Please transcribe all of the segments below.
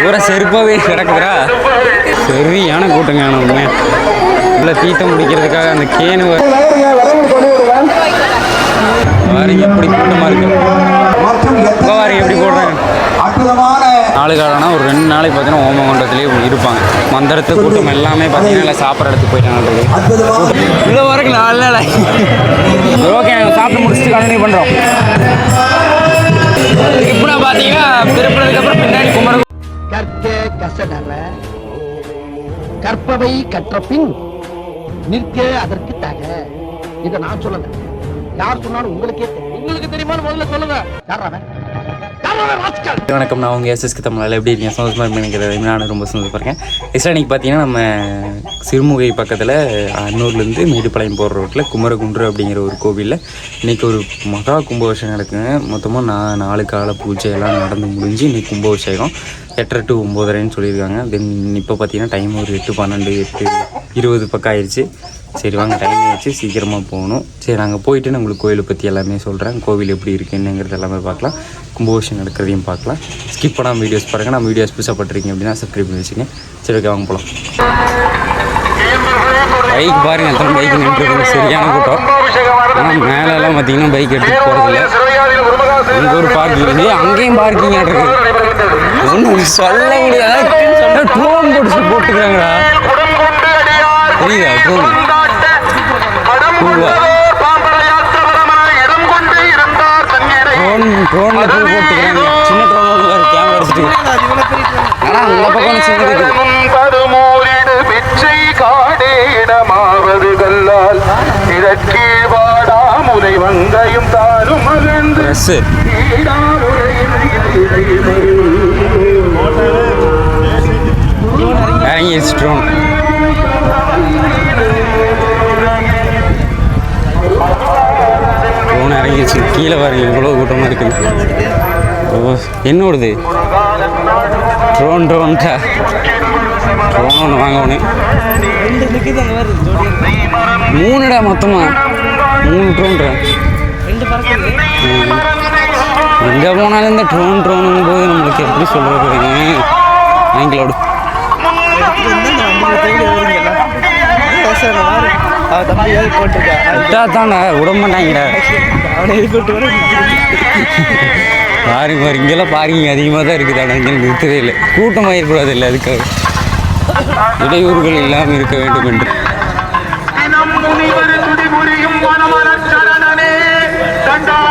பூரா செருப்பாகவே கிடக்குதுரா. சரியான கூட்டங்க. உண்மை இல்லை தீர்த்தம் முடிக்கிறதுக்காக அந்த கேனு வாரிங்க எப்படி கூட்டமாக இருக்கு. வாரிங்க எப்படி போடுறாங்க. 4 காலம்னா ஒரு 2 நாளைக்கு பார்த்தீங்கன்னா ஓமகுண்டத்துலேயே இருப்பாங்க. மந்திரத்து கூட்டம் எல்லாமே பார்த்தீங்கன்னா இல்லை சாப்பிட்ற இடத்துக்கு போயிட்டாங்க. இவ்வளோ வரைக்கும் 4 நாள். ஓகே, நாங்கள் சாப்பிட்டு முடிச்சுட்டு கண்டினியூ பண்ணுறோம். இப்போ பார்த்தீங்கன்னா திருப்பினதுக்கப்புறம் பின்னாடி குமர கற்க கசடற கற்பவை கற்ற பின் நிற்க அதற்கு தக. இதை நான் சொல்லல, யார் சொன்னாலும் உங்களுக்கே தெரியும். உங்களுக்கு தெரியுமான்னு முதல்ல சொல்லுங்க. வணக்கம், நான் உங்கள் எஸ்எஸ்க்கு தமிழில் எப்படி இருக்கீங்க? சந்தோஷமாக நினைக்கிறேன். நான் ரொம்ப சந்தோஷமாக இருக்கேன். ஆக்சுவலாக இன்றைக்கி பார்த்தீங்கன்னா நம்ம சிறுமுகை பக்கத்தில் அன்னூர்லேருந்து மேட்டுப்பாளையம் போகிற ரோட்டில் குமரகுன்று அப்படிங்கிற ஒரு கோவிலில் இன்றைக்கி ஒரு மகா கும்பாபிஷேகம் நடக்குங்க. மொத்தமாக 4 கால பூஜை எல்லாம் நடந்து முடிஞ்சு இன்றைக்கி கும்பாபிஷேகம் 8:30 to 9:30 சொல்லியிருக்காங்க. தென் இப்போ பார்த்தீங்கன்னா டைம் ஒரு 8, 12, 8:20 பக்கம் ஆயிடுச்சு. சரி வாங்க, டைம் ஆயிடுச்சு, சீக்கிரமாக போகணும். சரி நாங்கள் போயிட்டு நான் உங்களுக்கு கோவிலை பற்றி எல்லாமே சொல்கிறேன். கோவில் எப்படி இருக்குது என்னங்கிறது எல்லாமே பார்க்கலாம். கும்பாபிஷேகம் நடக்கிறதையும் பார்க்கலாம். ஸ்கிப் பண்ணாமல் வீடியோஸ் பாருங்கள். நம்ம வீடியோஸ் புதுசாகப்பட்டிருக்கீங்க அப்படின்னா சப்ஸ்கிரைப் பண்ணி வச்சுங்க. சரி ஓகே, வாங்க போகலாம். பைக் பாருங்க, எத்தனை பைக் நின்றுருக்கு. சரியான கூட்டம். ஆனால் மேலெல்லாம் பார்த்தீங்கன்னா பைக் எடுத்துகிட்டு போகிறதில்ல. இங்கே ஒரு பார்க்கிங், அங்கேயும் பார்க்கிங் இருக்குது. ஒன்றும் சொல்ல முடியாது. ட்ரோன் போட்டுக்கிறாங்களா தெரியுதா? ட்ரோனில் பூ போட்டுக்கிறாங்க. சின்ன ட்ரோன் வேறு கேமரா எடுத்துட்டு. ஆனால் அந்த பக்கம் சின்னது ட்ரெஸ்ஸு இறங்கிடுச்சு ட்ரோன். ட்ரோன் இறங்கிடுச்சு. கீழே பாருங்க இவ்வளோ கூட்டமாக இருக்குது. ஓ, என்னோடது ட்ரோன் ட்ரோன்ட்டா ட்ரோன் ஒன்று வாங்கணும். 3டா மொத்தமாக 3 ட்ரோன்டா. எங்கே போனாலும் இந்த ட்ரோனுங்கும் போது நம்மளுக்கு எப்படி சொல்கிறதுங்க. வாங்கிக்கலோடு தாண்டா விட மாட்டாங்கடா. பாருங்க பாரு, இங்கெல்லாம் பார்க்கிங் அதிகமாக தான் இருக்குது. ஆனால் இங்கே நிறுத்தவே இல்லை. கூட்டமாக இருக்கக்கூடாது இல்லை, அதுக்காக இடையூறுகள் இல்லாமல் இருக்க வேண்டும் என்று.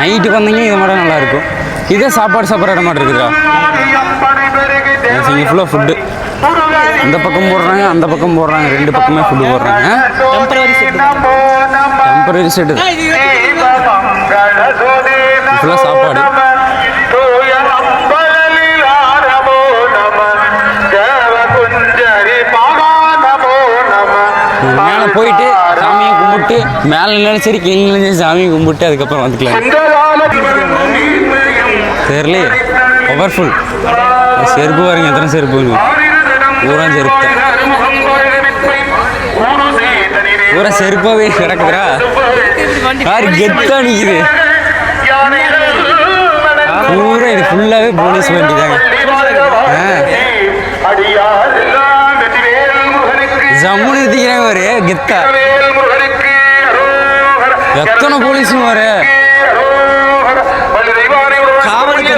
நைட்டு வந்தீங்க இது மாதிரி நல்லாயிருக்கும். இதே சாப்பாடு சாப்பிட்ற இடம் மாதிரி இருக்குதா. இங்கே ஃபுல்லாக ஃபுட்டு. இந்த பக்கம் போடுறாங்க, அந்த பக்கம் போடுறாங்க. 2 பக்கமே ஃபுட்டு போடுறாங்க. டெம்பரரி செட்டு ஃபுல்லாக சாப்பாடு. மேலே போயிட்டு சாமியை கும்பிட்டு, மேலே நின்று சரி கீழே நின்று சாமியை கும்பிட்டு அதுக்கப்புறம் வந்துக்கலாம். தெரியல, பவர்ஃபுல். செருப்பு பாருங்க, எத்தனை செருப்புங்க. பூரா செருப்பு பூரா செருப்பாகவே கிடக்குதுரா. யார் கெத்தா நிற்குது பூரா. இது ஃபுல்லாகவே போலீஸ் வண்டி தாங்க. ஜம்மு நிறுத்திக்கிறாங்க ஒரு கெத்தா. எத்தனை போலீஸும் வர காவலுக்கு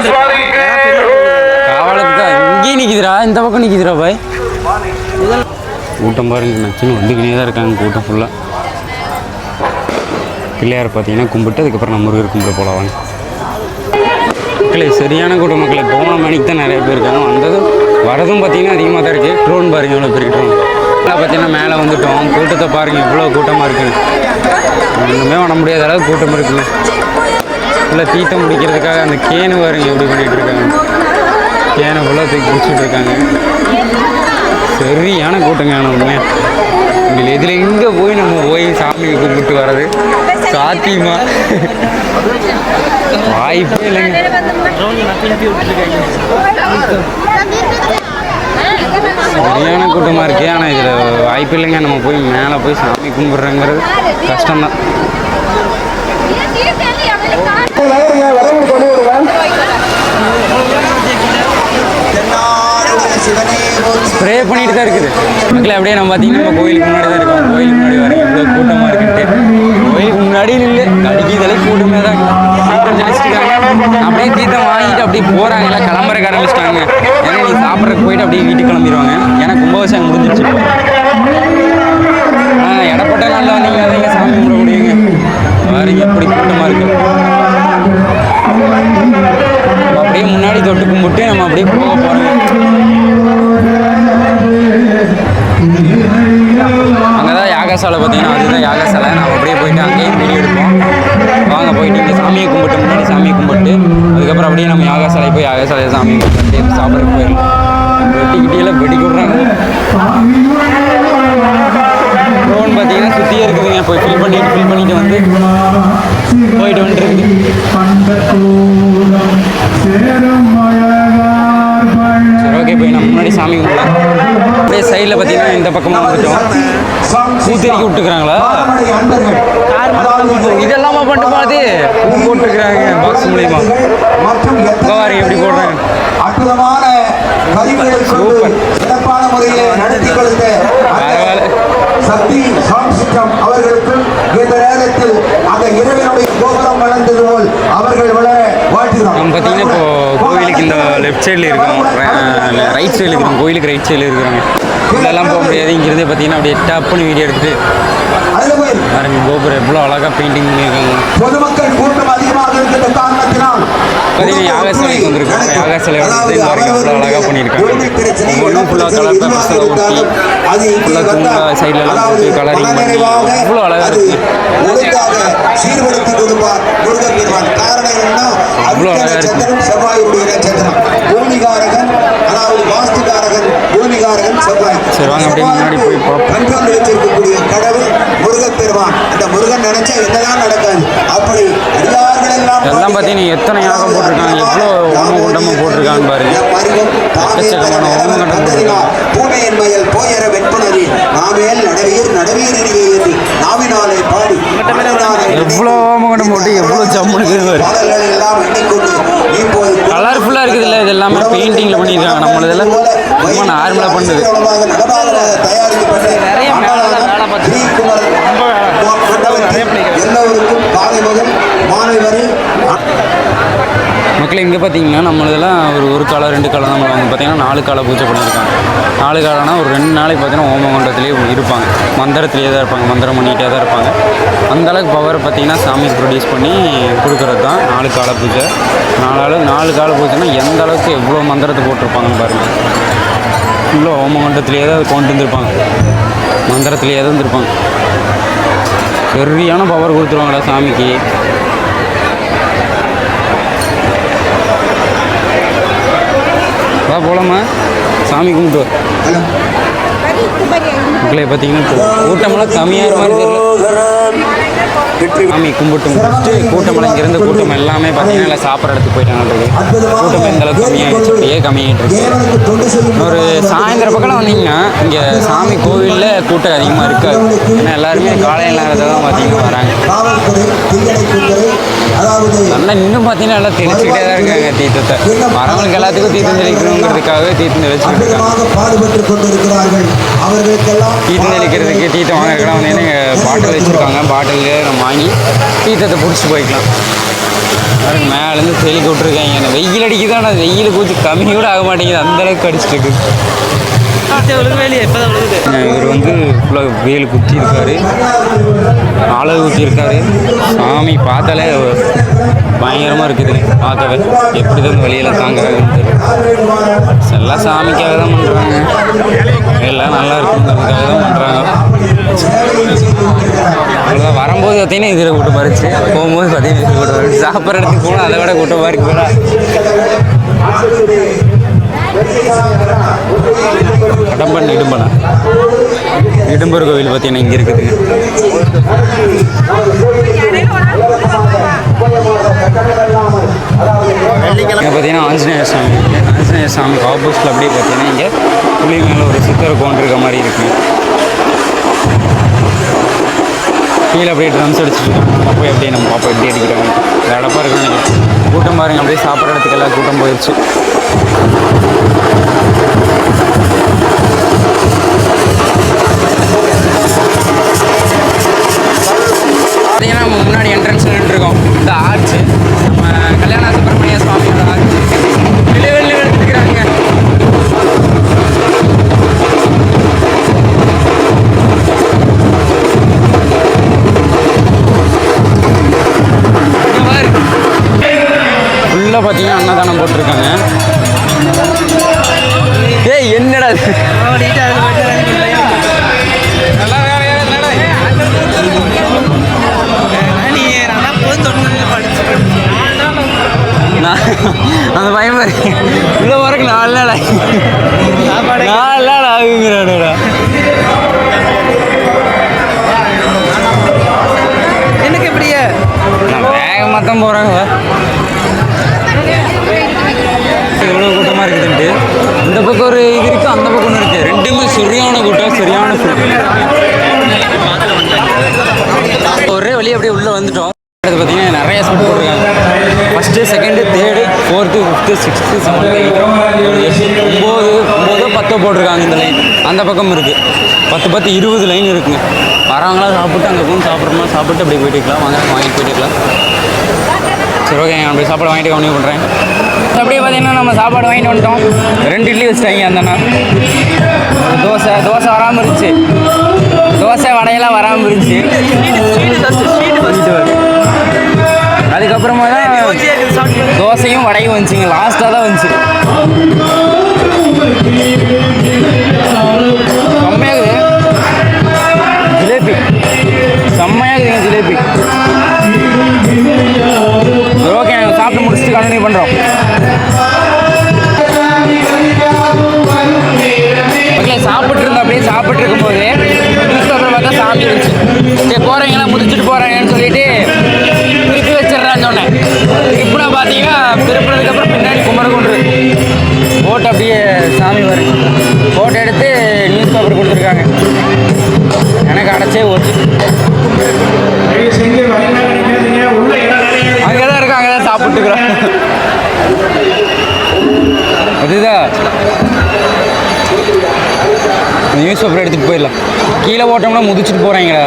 தான் இங்கேயும் நிற்கிதுரா. இந்த பக்கம் நிற்கிதுரா பாய். கூட்டம் பாருங்க, நச்சுன்னு வந்துக்கினே தான் இருக்காங்க. கூட்டம் ஃபுல்லாக பிள்ளையார் பார்த்தீங்கன்னா கும்பிட்டு அதுக்கப்புறம் நம்ம முருகர் கும்பிட போகலாம். மக்களே சரியான கூட்டம் மக்களே. போன மணிக்கு தான் நிறைய பேர் இருக்காங்க. வந்ததும் வரதும் பார்த்தீங்கன்னா அதிகமாக தான் இருக்குது. ட்ரோன் பாருங்க எவ்வளோ பெரிய ட்ரோன். எல்லாம் பார்த்தீங்கன்னா மேலே வந்துட்டோம். கூட்டத்தை பாருங்கள் எவ்வளோ கூட்டமாக இருக்குன்னு. ஒன்றுமே பண்ண முடியாத அளவுக்கு கூட்டம் இருக்குங்க. இல்லை தீர்த்தம் முடிக்கிறதுக்காக அந்த கேனு பாருங்க எப்படி பண்ணிகிட்டு இருக்காங்க. கேனை ஃபுல்லாக தூக்கி பிடிச்சிட்டு இருக்காங்க. சரியான கூட்டங்க. உண்மையாக இதில் இதில் எங்கே போய் நம்ம போய் சாமியை கும்பிட்டு வர்றது சாத்தியமா? வாய்ப்பே இல்லைங்க. சரியான கூட்டமாக இருக்குது. ஆனால் இதில் வாய்ப்பு இல்லைங்க. நம்ம போய் மேலே போய் சாமி கும்பிட்றங்கிறது கஷ்டம்தான். ப்ரே பண்ணிட்டு தான் இருக்குது. மக்கள் அப்படியே நம்ம பார்த்தீங்கன்னா நம்ம கோயிலுக்கு முன்னாடி தான் இருக்கோம். கோயிலுக்கு முன்னாடி வரீங்க இவ்வளோ கூட்டமாக இருக்குன்ட்டு. கோயிலுக்கு முன்னாடி இல்லை கடிக்கிறதே கூட்டமே தான் தெளிச்சிட்டாங்க. அப்படியே தீர்த்தம் வாங்கிட்டு அப்படியே போகிறாங்க, எல்லாம் கிளம்புறக்கு ஆரம்பிச்சிட்டாங்க. ஏன்னா நீ சாப்பிட்றதுக்கு போயிட்டு அப்படியே வீட்டுக்கு கிளம்பிடுவாங்க. ஏன்னா கும்பாபிஷேகம் முடிஞ்சிருச்சு. இடப்பட்ட நாளில் வந்தீங்கன்னா தான் சாமி கும்பிட முடியுங்க. பாருங்க எப்படி கூட்டமாக இருக்கு. அப்படியே முன்னாடி தொட்டு கும்பிட்டு நம்ம அப்படியே போக போகிறோம். அங்கே தான் யாகசாலை பார்த்தீங்கன்னா அதுதான் யாகசாலை. நம்ம அப்படியே போயிட்டு அங்கேயும் வீடியோ எடுப்போம். வாங்க போயிட்டு இங்கே சாமியை கும்பிட்டு முன்னாடி சாமியை கும்பிட்டு அதுக்கப்புறம் அப்படியே நம்ம யாகசாலை போய் யாகசாலையை சாமி கும்பிட்டு சாப்பிட்றதுக்கு போயிடலாம். வெட்டிக்கிட்டியெல்லாம் வெடிக்க விட்றாங்க. ட்ரோன் பார்த்தீங்கன்னா சுற்றியே இருக்குதுங்க. போய் ஃபில் பண்ணிட்டு வந்து போயிட்டு வந்துருக்கு. சரி ஓகே போய் நம்ம முன்னாடி சாமி கும்பிடலாம். அப்படியே சைடில் பார்த்தீங்கன்னா இந்த பக்கமாக வந்துட்டோம். பூத்தெரிக்கி விட்டுக்கிறாங்களா இதெல்லாமா பண்ணிட்டு போனது பூ போட்டுருக்குறாங்க பாக்ஸ் மூலியமா. பாருங்க எப்படி போடுறாங்க. அற்புதமான சூப்பர் சிறப்பான முறையில் நடத்தி கொடுத்த சக்தி சவுண்ட் சிஸ்டம் அவர்களுக்கு இந்த நேரத்தில் அந்த இறைவனுடைய கோபுரம் வளர்ந்தது போல் அவர்கள் வளர வாழ்த்துகிறோம். நம்ம பார்த்தீங்கன்னா இப்போ கோயிலுக்கு இந்த லெஃப்ட் சைடில் இருக்கிறோம், ரைட் சைடில் இருக்கிறோம். கோயிலுக்கு ரைட் சைடில் இருக்கிறாங்க. உள்ளெல்லாம் போக முடியாது. இங்கிருந்து பார்த்தீங்கன்னா அப்படியே டப்புன்னு வீடியோ எடுத்துட்டு பாருங்க கோபுரம் எவ்வளோ அழகாக பெயிண்டிங் பண்ணியிருக்காங்க. பொதுமக்கள் கூட்டம் அதிகமாக இருக்கின்ற காரணத்தினால் பார்த்தீங்கன்னா யாகசாலைக்கு வந்திருக்காங்க. யாகசாலை வந்து இந்த வரைக்கும் எவ்வளோ அழகாக பண்ணியிருக்காங்க. ஒவ்வொன்றும் ஃபுல்லாக கலர் பேப்பர்ஸில் ஒட்டி ஃபுல்லாக துண்டா சைட்லலாம் போட்டு கலரிங் பண்ணி எவ்வளோ அழகாக இருக்குது. சீர்படுத்தி கொடுப்பார் முருகன் பெருமான். காரணம் என்ன? அவ்வளோ அழகாக இருக்குது. செவ்வாயுடைய நட்சத்திரம் பூமிகாரகன், அதாவது வாஸ்துகாரகன் பூமிகாரகன் செவ்வாய். சரி வாங்க அப்படியே முன்னாடி போய் பார்ப்போம். கண்ட்ரோல் வச்சிருக்கக்கூடிய கடவுள் முருகன் பெருமான். அந்த முருகன் நினைச்சா என்னதான் நடக்காது. அப்படி அடியார்கள் எல்லாம் எல்லாம் பார்த்தீங்கன்னா எத்தனை யாகம் போட்டிருக்காங்க, எவ்வளோ ஓமகுண்டமாக போட்டிருக்காங்கன்னு பாருங்க. எக்கச்சக்கமான ஓமகுண்டம் போட்டிருக்காங்க. பூனையின் மயல் போயற வெண்புணரி நாமேல் நடவீர் என்று நாவினாலே பாடி எவ்வளோ ஓமகுண்டம் போட்டு எவ்வளோ ஜம்முன்னு பாடல்கள் எல்லாம் எண்ணிக்கொண்டு இப்போது கலர்ஃபுல்லாக இருக்குது. இல்லை இது எல்லாமே பெயிண்டிங்கில் பண்ணியிருக்காங்க. நம்மளதெல்லாம் ரொம்ப நார்மலாக பண்ணுது. எல்லோருக்கும் காலை முதல் மாலை வரை மக்கள் இங்கே பார்த்தீங்கன்னா நம்மளதெல்லாம் ஒரு காலம் 2 காலம் தான் பண்ணுவாங்க. பார்த்தீங்கன்னா 4 கால பூஜை பண்ணியிருக்காங்க. 4 காலம்னா ஒரு 2 நாளைக்கு பார்த்தீங்கன்னா ஓமகுண்டத்துலேயே இருப்பாங்க. மந்திரத்துலேயே தான் இருப்பாங்க. மந்திரம் பண்ணிகிட்டே தான் இருப்பாங்க. அந்தளவுக்கு பவர் பார்த்தீங்கன்னா சாமிக்கு ப்ரொடியூஸ் பண்ணி கொடுக்குறது தான் 4 கால பூஜை. 4 கால பூஜைனா எந்த அளவுக்கு எவ்வளோ மந்திரத்தை போட்டிருப்பாங்கன்னு பாருங்கள். ஃபுல்லாக ஓமகுண்டத்துலேயே தான் கொண்டு வந்துருப்பாங்க. மந்திரத்துலேயே தான் இருந்திருப்பாங்க. சரியான பவர் கொடுத்துருவாங்களா சாமிக்கு. வா போலாமா சாமி கும்பிட்டு. மக்களை பார்த்தீங்கன்னா கூட்டமெல்லாம் கம்மியாக மாதிரி தெரியல. சாமி கும்பிட்டு முடிச்சுட்டு கூட்டமெல்லாம் இங்கிருந்து கூட்டம் எல்லாமே பார்த்தீங்கன்னா எல்லாம் சாப்பிட்ற இடத்துக்கு போயிட்டாங்க. கூட்டம் எந்த அளவுக்கு கம்மியாகிடுச்சு, அப்படியே கம்மியாகிட்டு இருக்கு. ஒரு சாயந்தரம் பக்கம் வந்தீங்கன்னா இங்கே சாமி கோவிலில் கூட்டம் அதிகமாக இருக்காது. ஏன்னா எல்லாருமே காலையில் நேரத்தில் தான் பார்த்தீங்கன்னா வராங்க. நல்லா இன்னும் பார்த்தீங்கன்னா எல்லாம் தெளிச்சுக்கிட்டே தான் இருக்காங்க தீர்த்தத்தை. வரவங்களுக்கு எல்லாத்துக்கும் தீர்த்தம் தெளிக்கணுங்கிறதுக்காகவே தீர்த்தம் தெளிச்சுக்கிட்டு இருக்காங்க. தீர்த்தம் தெளிக்கிறதுக்கு தீர்த்தம் வாங்கிக்கலாம் வந்து பாட்டில் வச்சுருக்காங்க. பாட்டில் நம்ம வாங்கி தீர்த்தத்தை பிடிச்சிட்டு போய்க்கலாம். மேலேருந்து தெளிக்க விட்ருக்காங்க. அந்த வெயில் அடிக்குது. ஆனால் வெயில் கொஞ்சம் கம்மி கூட ஆக மாட்டேங்குது, அந்தளவுக்கு அடிச்சுட்டு இருக்குது. இவர் வந்து ஃபுல்லாக வேல் குத்தி இருக்காரு, அழகு ஊற்றி இருக்காரு. சாமி பார்த்தாலே பயங்கரமாக இருக்குது. பார்க்கவே எப்படி தான் வெளியில் தாங்குறாங்கன்னு தெரியல. எல்லாம் சாமிக்காக தான் பண்ணுறாங்க. எல்லாம் நல்லா இருக்குங்கிறதுக்காக தான் பண்ணுறாங்க. அவ்வளோதான். வரும்போது பார்த்தீங்கன்னா இதில் கூட்டம் பறிச்சு, போகும்போது பார்த்தீங்கன்னா கூட்டம் பறிச்சு, சாப்பிட்ற இடத்துக்கு போனால் அதை விட கூட்டம் பறிக்கு போகிறா. கடம்பன் இடும்பர் கோவில் பார்த்தீங்கன்னா இங்கே இருக்குது. இங்கே பார்த்தீங்கன்னா ஆஞ்சநேயர் சாமி ஆப்போசிட்டில் அப்படியே பார்த்தீங்கன்னா இங்கே புளி மேலே ஒரு சித்தர் கொண்டிருக்க மாதிரி இருக்குது. கீழே அப்படியே ட்ரம்ஸ் அடிச்சுட்டு போய் அப்படியே நம்ம பாப்பா எப்படி அடிக்கிறாங்க. அடப்பாக இருக்குன்னு நினைக்கிறேன். கூட்டம் பாருங்க, அப்படியே சாப்பிட்ற இடத்துக்கு எல்லாம் கூட்டம் போயிடுச்சு. ஃபுல்லாக பார்த்தீங்கன்னா அன்னதானம் போட்டிருக்காங்க. ஏய் என்னடா இது? அந்த பையன் மாதிரி உள்ள வரக்கு 4 நாள் ஆகுங்கிறாடா. எனக்கு எப்படியே வேகமாக தான் போகிறாங்க. எவ்வளோ கூட்டமாக இருக்குதுன்ட்டு இந்த பக்கம் ஒரு இது இருக்குது, அந்த பக்கம் ஒன்று இருக்குது. ரெண்டுமே சரியான கூட்டம், சரியான கூட்டம். ஒரே வழி அப்படியே உள்ளே வந்துட்டோம். அடுத்து பார்த்தீங்கன்னா நிறைய ஸ்பெட் போட்டிருக்காங்க. First, second, third, 4th, 5th, 6th, 7th, 8th, 9, 10 போட்டிருக்காங்க. இந்த லைன் அந்த பக்கம் இருக்குது. 10, 20 லைன் இருக்குங்க. வரவங்களாம் சாப்பிட்டு அங்கே போய் சாப்பிட்றோமா சாப்பிட்டு அப்படியே போயிட்டுக்கலாம். வாங்கிட்டு போயிட்டுக்கலாம். சரி ஓகே, நான் அப்படியே சாப்பாடு வாங்கிட்டு கவனிவு பண்ணுறேன். அப்படியே பார்த்தீங்கன்னா நம்ம சாப்பாடு வாங்கிட்டு வந்துட்டோம். 2 இட்லி வச்சுட்டாங்க. அந்தண்ணா தோசை வராமல் இருந்துச்சு. தோசை வடையெல்லாம் வராமல் இருந்துச்சு. அதுக்கப்புறமா தான் தோசையும் வடையும் வந்துச்சுங்க. லாஸ்ட்டாக தான் வந்துச்சு. செம்மையாகுது ஜிலேபி, செம்மையாகுதுங்க ஜிலேபி. ஓகே, நாங்கள் சாப்பிட்டு முடிச்சுட்டு கண்டினியூ பண்ணுறோம். ஓகே, சாப்பிட்டு இருந்தோம். அப்படியே சாப்பிட்டு இருக்கும்போது நியூஸ் பேப்பர் பார்த்தா சாமி இருந்துச்சு. சரி போகிறீங்களா, முடிச்சுட்டு போகிறேங்கன்னு சொல்லிட்டு திருப்பி வச்சிடறான்னு சொன்னேன். திருப்பினா பார்த்தீங்கன்னா திருப்பினதுக்கப்புறம் பின்னாடி குமரகுன்று போட்டு அப்படியே சாமி வரும். ஃபோட்டோ எடுத்து நியூஸ் பேப்பர் கொடுத்துருக்காங்க. எனக்கு அடைச்சே போச்சு. அங்கே தான் இருக்கோம், அங்கே தான் சாப்பிட்டுக்கிறோம். அதுதான் நியூஸ் பேப்பர் எடுத்துகிட்டு போயிடலாம். கீழே போட்டோம்னா முதிச்சுட்டு போகிறாங்கடா.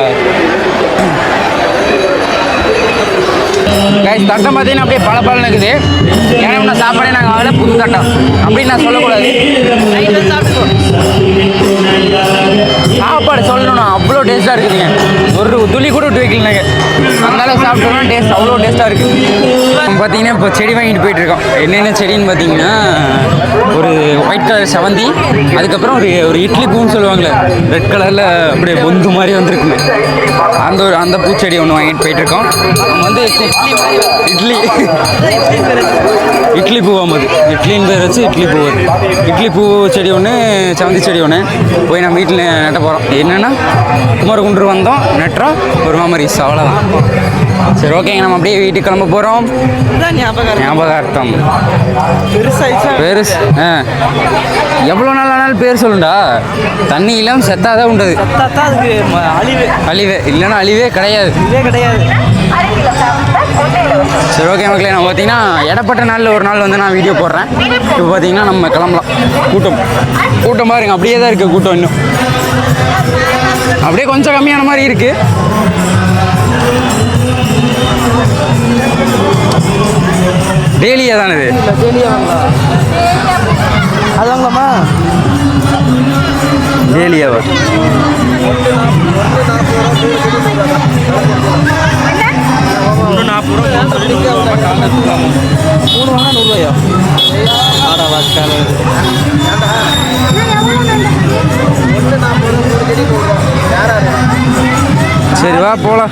தட்டம் பார்த்தீங்கன்னா அப்படியே பல இருக்குது. ஏன்னா சாப்பாடே நாங்கள் அதில் புது தட்டம் அப்படின்னு நான் சொல்லக்கூடாது. சாப்பாடு சொல்லணும்னா அவ்வளோ டேஸ்ட்டாக இருக்குதுங்க. ஒரு துளி கூட விட்டு வைக்கலங்க. அந்தளவுக்கு சாப்பிட்டோம்னா டேஸ்ட் அவ்வளோ டேஸ்ட்டாக இருக்குது. பார்த்தீங்கன்னா இப்போ செடி வாங்கிட்டு போயிட்டுருக்கோம். என்னென்ன செடின்னு பார்த்தீங்கன்னா ஒரு ஒயிட் கலர் செவந்தி, அதுக்கப்புறம் ஒரு இட்லி பூன்னு சொல்லுவாங்களே, ரெட் கலரில் அப்படியே பொந்து மாதிரி வந்துருக்குங்க. அந்த பூச்செடி ஒன்று வாங்கிட்டு போயிட்டுருக்கோம். வந்து இட்லி பூவாம். அது இட்லின்னு பேர் வச்சு இட்லி பூ. இட்லி பூ செடி ஒன்று, செவந்தி செடி ஒன்று போய் நம்ம வீட்டில் நட்ட போகிறோம். என்னென்னா குமரகுன்று வந்தோம், நட்டுறோம், ஒரு மெமரிஸ், அவ்வளோதான். சரி ஓகேங்க, நம்ம அப்படியே வீட்டுக்கு கிளம்ப போகிறோம். ஞாபகார்த்தம் பெருசு. எவ்வளோ நாள் ஆனாலும் பேர் சொல்லுண்டா. தண்ணி இல்லாமல் செத்தாதான் உண்டது. அழிவே இல்லைன்னா அழிவே கிடையாது. சரி ஓகே மக்களே, நான் பார்த்தீங்கன்னா இடப்பட்ட நாளில் ஒரு நாள் வந்து நான் வீடியோ போடுறேன். இப்போ பார்த்தீங்கன்னா நம்ம கிளம்பலாம். கூட்டம் பாருங்க, அப்படியே தான் இருக்குது கூட்டம். இன்னும் அப்படியே கொஞ்சம் கம்மியான மாதிரி இருக்குது. டெய்லியா தானே இது? அது வாங்கலாமா? டெய்லியாவா? சரி வா போலாம்.